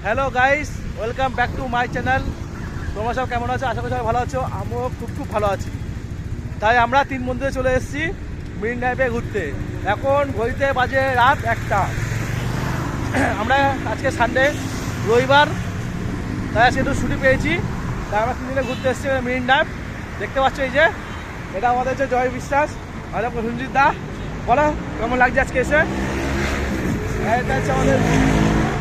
Hello guys, welcome back to my channel. তোমরা সব কেমন আছো? আশা করি সবাই ভালো আছো। আমিও খুব ভালো আছি। তাই আমরা 3 বন্ধুতে চলে এসেছি মেরিন ড্রাইভে ঘুরতে। এখন ঘড়িতে বাজে রাত 1টা। আমরা আজকে সানডে, রবিবার, তাই আজকে একটু ছুটি পেয়েছি। তাই আমরা 3 দিনে ঘুরতে এসেছি মেরিন ড্রাইভ। দেখতে পাচ্ছ এই যে, এটা আমাদের হচ্ছে জয় বিশ্বাস আর প্রসেনজিৎ দা। বলো কেমন লাগছে আজকে এসে? এটা হচ্ছে আমাদের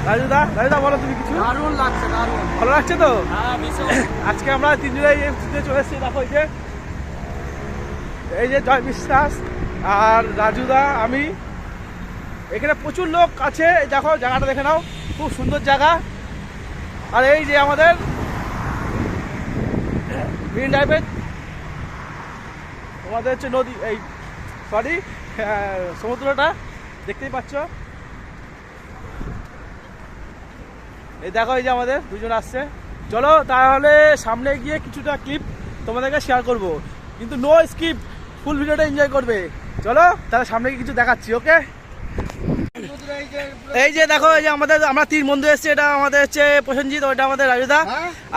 রাজুদা। রাজুদা বলো তুমি কিছু। দারুণ লাগছে, দারুণ ভালো লাগছে তো? হ্যাঁ, ভীষণ। আজকে আমরা 3 জনে চলে এসেছি। দেখো এই যে জয় বিশ্বাস আর রাজুদা, আমি। এখানে প্রচুর লোক আছে। দেখো জায়গাটা দেখে নাও, খুব সুন্দর জায়গা। আর এই যে আমাদের মেরিন ড্রাইভের তোমাদের হচ্ছে নদী, এই সরি সমুদ্রটা দেখতেই পাচ্ছ। এই দেখো, এই যে আমাদের দুজন আসছে। চলো তাহলে সামনে গিয়ে কিছুটা ক্লিপ তোমাদেরকে শেয়ার করব, কিন্তু নো স্কিপ, ফুল ভিডিওটা এনজয় করবে। চলো তাহলে সামনে গিয়ে কিছু দেখাচ্ছি। ওকে, এই যে দেখো, এই যে আমরা 3 বন্ধু এসেছি। এটা আমাদের হচ্ছে প্রসেনজিৎ, ওইটা আমাদের রাজুদা।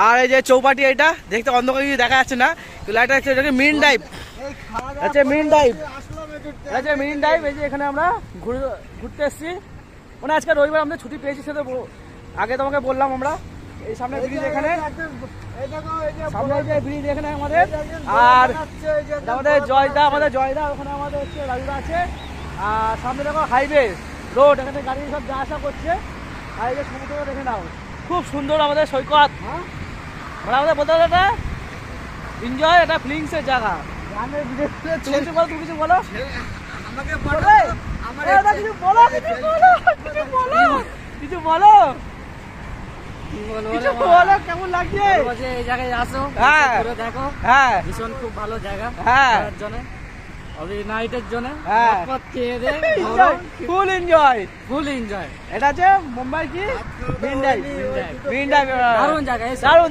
আর এই যে চৌপাটি, এটা দেখতে অন্ধকার কিছু দেখা যাচ্ছে না, লাইটটা হচ্ছে এটাকে মেরিন ড্রাইভ। আচ্ছা মেরিন ড্রাইভ, আচ্ছা মেরিন ড্রাইভ। এই যে এখানে আমরা ঘুরতে এসেছি। মানে আজকে রবিবার আমরা ছুটি পেয়েছি, সেটা আগে তোমাকে বললাম। আমরা এই সামনে ব্রিজ, এখানে সামনে যে ব্রিজ এখানে আমাদের। আর আমাদের জয়দা, ওখানে আমাদের হচ্ছে রাজুদা আছে। আর সামনে দেখো হাইওয়ে রোড, এখানে গাড়ি সব যা আসা করছে। আর এই যে সমুদ্র দেখে নাও, খুব সুন্দর আমাদের সৈকত। মানে আমাদের বলতে গেলে এটা এনজয়, এটা ফিলিংসের জায়গা। তুমি কিছু বলো, কিছু বলো। কেমন লাগছে এই জায়গায় আসো, হ্যাঁ ঘুরে দেখো। হ্যাঁ, ভীষণ খুব ভালো জায়গা। হ্যাঁ, নাইটের জন্য হ্যাঁ, ফুল এনজয়। এটা হচ্ছে মুম্বাই কি মেরিন ড্রাইভ। দারুণ জায়গা, দারুণ।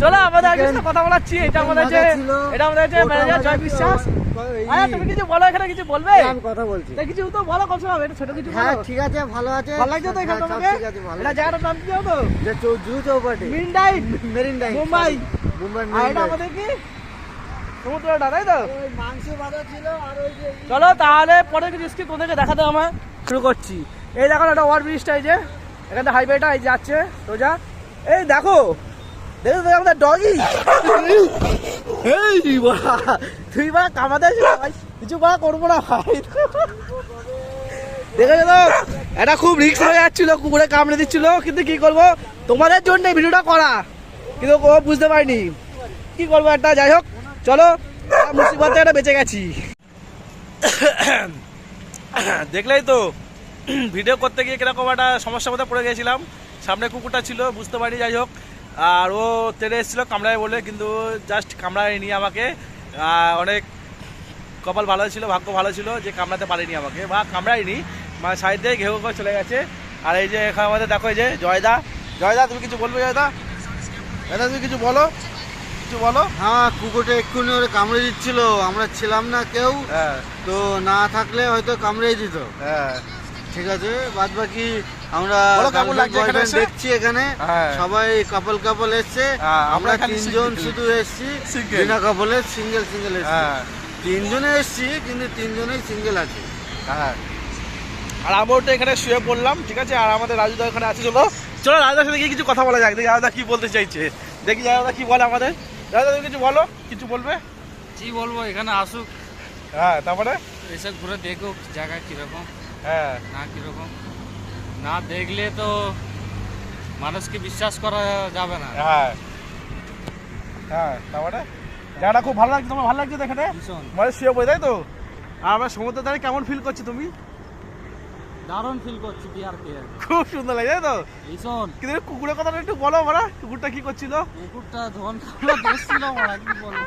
চলো আমাদের আগে কথা বলাচ্ছি। এটা আমাদের হচ্ছে ম্যানেজার জয় বিশ্বাস। আরে তুমি কিছু বলো, এখানে কিছু বলবে? আমি কথা বলছি। কিছু তো বলো, কম সময় এটা ছোট কিছু বলো। হ্যাঁ ঠিক আছে, ভালো আছে। ভালো লাগছে তো এখানে তোমাকে? এটা জায়গাটার নাম কি হতো? যে জু চৌপাটি, মেরিন ড্রাইভ, মুম্বাই। মুম্বাই আর এটা আমাদের কি সমুদ্রটা, তাই তো? ওই মাংস বাঁধা ছিল। আর ওই যে চলো তাহলে পরে কিছু স্কিপ তোমাদেরকে দেখাতে আমার শুরু করছি। এই দেখো একটা ওভার ব্রিজটা, এই যে এখানে হাইওয়েটা এই যাচ্ছে সোজা। এই দেখো আমাদের ডগি। এই বাবা, তুই বা কামাতে কিছু বা করবো না ভাই। দেখেছো তো, এটা খুব রিস্ক হয়ে যাচ্ছিল, কুকুরে কামড়ে দিচ্ছিল। কিন্তু কি করবো, তোমাদের জন্য ভিডিওটা করা, কিন্তু ও বুঝতে পারিনি কি করবো একটা। যাই হোক, চলো মুসিবতে একটা বেঁচে গেছি। দেখলেই তো, ভিডিও করতে গিয়ে কিরকম একটা সমস্যার মধ্যে পড়ে গেছিলাম। সামনে কুকুরটা ছিল, বুঝতে পারি। যাই হোক, আর ও তেড়ে এসেছিলো কামড়ায় বলে, কিন্তু জাস্ট কামড়ায়নি আমাকে। অনেক কপাল ভালো ছিল, ভাগ্য ভালো ছিল যে কামড়াতে পারেনি আমাকে, বা কামড়ায়নি, মানে সাইড দিয়ে ঘেউ করে চলে গেছে। আর এই যে এখানে আমাদের দেখো, এই যে জয়দা। তুমি কিছু বলবে? জয়দা তুমি কিছু বলো, হ্যাঁ, কুকুরটা এক্ষুনি ওরে কামড়ে দিচ্ছিল, আমরা ছিলাম না কেউ। হ্যাঁ, তো না থাকলে হয়তো কামড়ে দিত। হ্যাঁ, ঠিক আছে, বাদ বাকি আমরা কেমন লাগছে এখানে এসে? দেখছি এখানে সবাই কাপল এসছে। আমরা 3 জন শুধু এসছি, বিনা কাপলে সিঙ্গেল এসছি। 3 জনে এসছি, কিন্তু 3 জনেই সিঙ্গেল আছে। হ্যাঁ, আর আমরা তো এখানে শুয়ে পড়লাম। ঠিক আছে, আর আমাদের রাজুদা এখানে আছে। চলো রাজুদার সাথে গিয়ে কিছু কথা বলা যাক, দেখি রাজুদা কি বলতে চাইছে। দেখি রাজুদা কি বলে আমাদের। রাজুদা তুমি কিছু বলো, কিছু বলবে? কি বলবো, এখানে আসুক, হ্যাঁ, তারপরে এসে ঘুরে দেখুক জায়গা কিরকম, হ্যাঁ না কিরকম। না দেখলে তো মানুষকে বিশ্বাস করা যাবে না। হ্যাঁ, তারপরে জায়গাটা খুব ভালো লাগছে। তোমার ভালো লাগছে তো এখানে? ভীষণ মানে শুয়ে পড়ে, তাই তো? আর আমরা সমুদ্রের ধারে কেমন ফিল করছি তুমি? দারুণ ফিল করছি, বিয়ারকে খুব সুন্দর লাগে, তাই তো? ভীষণ। কিন্তু কুকুরের কথা একটু বলো, মারা কুকুরটা কি করছিল? কুকুরটা ধন খাওয়া দেখছিল, মারা কি বলবো।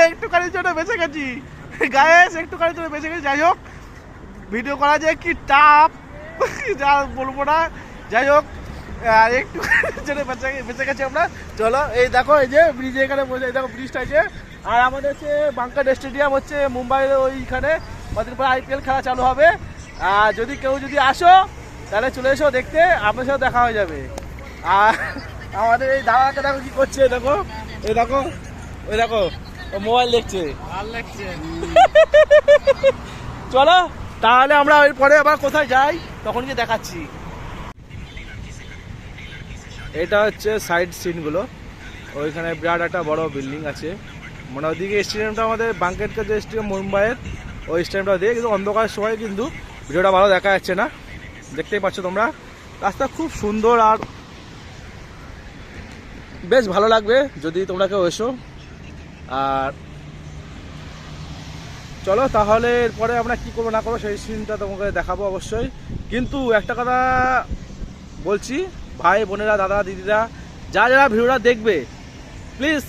একটুখানি জন্য বেঁচে গেছি গায়েস, একটুখানি জন্য বেঁচে গেছি। যাই হোক, ভিডিও করা যায় কি টাপ, যা বলবো না। যাই হোক, আর একটু জন্য বেঁচে গেছি আমরা। চলো এই দেখো, এই যে ব্রিজে এখানে বসে, এই দেখো ব্রিজটা আছে। আর আমাদের হচ্ছে বাংকার স্টেডিয়াম হচ্ছে মুম্বাইয়ের ওইখানে কদিন পর IPL খেলা চালু হবে। আর যদি কেউ আসো, তাহলে চলে এসো দেখতে, আপনার সাথে দেখা হয়ে যাবে। আর আমাদের এই দাদাকে দেখো কি করছে, দেখো এই দেখো ওই দেখো ও মোবাইল দেখছে। ভালো লাগছে। চলো তাহলে আমরা এরপরে আবার কোথায় যাই তখন গিয়ে দেখাচ্ছি। এটা হচ্ছে সাইড সিনগুলো, ওইখানে বিরাট একটা বড় বিল্ডিং আছে, মানে ওইদিকে স্টেডিয়ামটা আমাদের বাঙ্কেটকা যে স্টেডিয়াম মুম্বাইয়ের, ওই স্টেডিয়ামটা দিয়ে কিন্তু অন্ধকারের সময় কিন্তু ভিডিওটা ভালো দেখা যাচ্ছে না, দেখতেই পাচ্ছ তোমরা। রাস্তা খুব সুন্দর আর বেশ ভালো লাগবে যদি তোমরা কেউ এসো। আর চলো তাহলে এরপরে আমরা কি করবো না করবো সেই সিনটা তোমাকে দেখাবো অবশ্যই। কিন্তু একটা কথা বলছি, ভাই বোনেরা দাদা দিদিরা যারা যারা ভিডিওটা দেখবে প্লিজ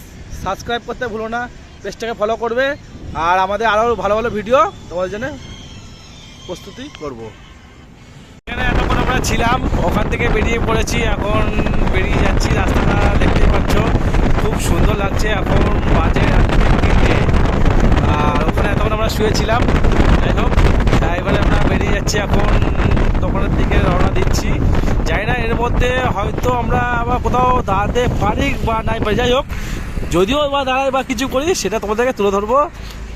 সাবস্ক্রাইব করতে ভুলো না, পেজটাকে ফলো করবে, আর আমাদের আরও ভালো ভালো ভিডিও তোমাদের জন্য প্রস্তুতি করব। এখানে এতক্ষণ আমরা ছিলাম, ওখান থেকে বেরিয়ে পড়েছি, এখন বেরিয়ে যাচ্ছি। রাস্তাটা দেখতেই পাচ্ছ খুব সুন্দর লাগছে, এখন বাজে 3:30, আর ওখানে এতক্ষণ আমরা শুয়েছিলাম। যাই হোক এবারে আমরা বেরিয়ে যাচ্ছি, এখন দোকানের দিকে রওনা দিচ্ছি। যাই না এর মধ্যে হয়তো আমরা আবার কোথাও দাঁড়াতে পারি বা নাই পারি, যাই হোক যদিও বা দাঁড়াই বা কিছু করি সেটা তোমাদেরকে তুলে ধরবো।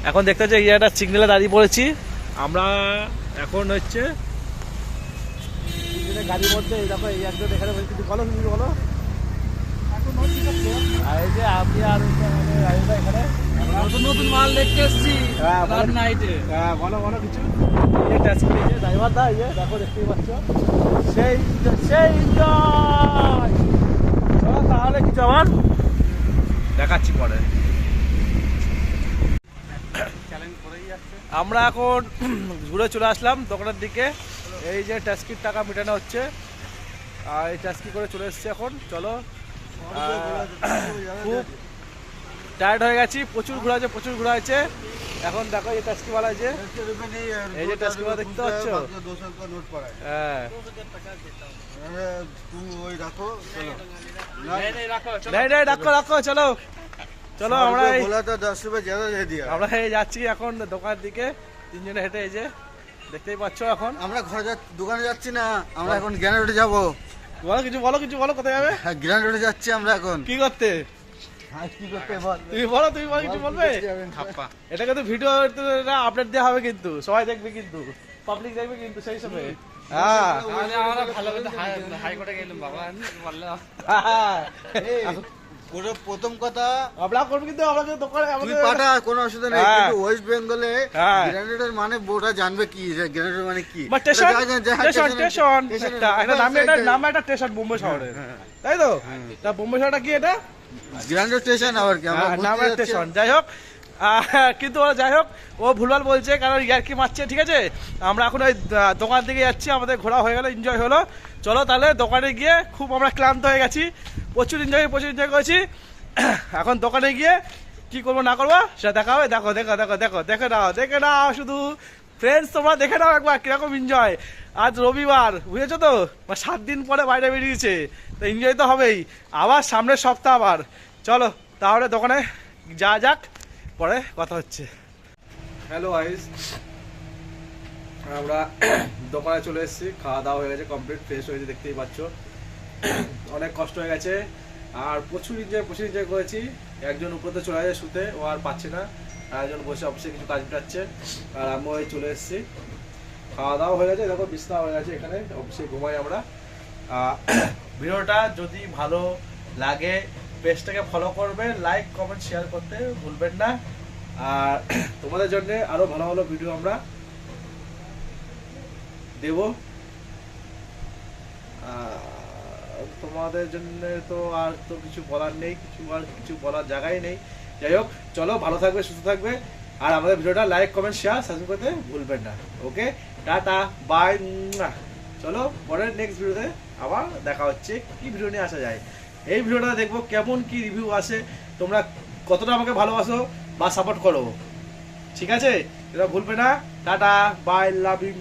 এখন দেখতে হচ্ছে এই একটা সিগন্যালে দাঁড়িয়ে পড়েছি আমরা, এখন হচ্ছে গাড়ির মধ্যে এই দেখো এই একজন এখানে কিছু বলো, কিছু বলো। আর এই যে আপনি আর এখানে নতুন নতুন মাল দেখতে এসেছি নাইটে। হ্যাঁ বলো বলো কিছু। এই ট্যাক্সি নিয়েছে ড্রাইভার দা, এই যে দেখো দেখতেই পাচ্ছ, সেই সেই চলো তাহলে কিছু আমার দেখাচ্ছি পরে। আমরা এখন ঘুরে চলে আসলাম দোকানের দিকে, এই যে ট্যাক্সির টাকা মেটানো হচ্ছে, আর এই ট্যাক্সি করে চলে এসেছি এখন। চলো খুব টায়ার্ড হয়ে গেছি, প্রচুর ঘোরা আছে, প্রচুর ঘোরা হয়েছে। এখন দেখো এই ট্যাক্সিওয়ালা যে এই যে ট্যাক্সিওয়ালা দেখতে পাচ্ছ, হ্যাঁ রাখো রাখো। চলো চলো আমরা আমরা যাচ্ছি এখন দোকানের দিকে, তিনজনে হেঁটে, এই যে দেখতেই পাচ্ছ। এখন আমরা ঘরে দোকানে যাচ্ছি না, আমরা এখন জ্ঞান রোডে যাবো। বলো কিছু বলো, কিছু বলো কোথায় যাবে? হ্যাঁ জ্ঞান রোডে যাচ্ছি আমরা এখন। কি করতে? কি করতে বল, তুমি বলো, তুমি বলো কিছু বলবে। এটা কিন্তু ভিডিও আপডেট দেওয়া হবে কিন্তু, সবাই দেখবে কিন্তু, পাবলিক দেখবে কিন্তু সেই সময়। হ্যাঁ আমরা ভালো হাইকোর্টে গেলাম বাবা, প্রথম কথা আমরা করবো কিন্তু, আমরা দোকানে তুই পাঠা কোনো অসুবিধা নেই, কিন্তু ওয়েস্ট বেঙ্গলে গ্রেনেডের মানে ওটা জানবে কি, গ্রেনেডের মানে কি, স্টেশন একটা নাম একটা স্টেশন বোম্বে শহরের, তাই তো? তা বোম্বে শহরটা কি এটা? গ্র্যান্ড স্টেশন আবার কি নাম স্টেশন। যাই হোক কিন্তু যাই হোক ও ভুলভাল বলছে, কারণ ইয়ার্কি মারছে, ঠিক আছে? আমরা এখন ওই দোকান থেকে যাচ্ছি, আমাদের ঘোরা হয়ে গেল, এনজয় হলো। চলো তাহলে দোকানে গিয়ে, খুব আমরা ক্লান্ত হয়ে গেছি, প্রচুর এনজয় করেছি। এখন দোকানে গিয়ে কি করবো না করবো সেটা দেখা হবে। দেখো দেখো দেখো দেখো দেখে নাও শুধু ফ্রেন্ডস, তোমরা দেখে নাও একবার কিরকম এনজয়। আজ রবিবার, বুঝেছো তো, 7 দিন পরে বাইরে বেরিয়েছে, তো এনজয় তো হবেই। আবার সামনের সপ্তাহ আবার। চলো তাহলে দোকানে যা যাক, পরে কথা হচ্ছে। হ্যালো গাইস, আমরা দোকানে চলে এসেছি, খাওয়া দাওয়া হয়ে গেছে, কমপ্লিট ফ্রেশ হয়েছে, দেখতেই পাচ্ছ। অনেক কষ্ট হয়ে গেছে আর প্রচুর এনজয় করেছি। একজন উপরে চলে যায় শুতে, ও আর পাচ্ছে না, আর একজন বসে অফিসে কিছু কাজ কাটছে, আর আমি ওই চলে এসেছি। খাওয়া দাওয়া হয়ে গেছে, দেখো বিছনা হয়ে গেছে, এখানে অফিসে ঘুমাই আমরা। ভিডিওটা যদি ভালো লাগে পেজটাকে ফলো করবে, লাইক কমেন্ট শেয়ার করতে ভুলবেন না। আর তোমাদের জন্য আরো ভালো ভালো ভিডিও আমরা দেব। তোমাদের জন্য তো আর তো কিছু বলার নেই, কিছু বলার জায়গায় নেই। যাই হোক চলো, ভালো থাকবে, সুস্থ থাকবে, আর আমাদের ভিডিওটা লাইক কমেন্ট শেয়ার সাবস্ক্রাইব করতে ভুলবেন না। ওকে, টাটা বাই। চলো পরের নেক্সট ভিডিওতে আবার দেখা হচ্ছে, কি ভিডিও নিয়ে আসা যায়। এই ভিডিওটা দেখবো কেমন কি রিভিউ আসে, তোমরা কতটা আমাকে ভালোবাসো বা সাপোর্ট করো, ঠিক আছে? এটা ভুলবে না। Tata bye, love you.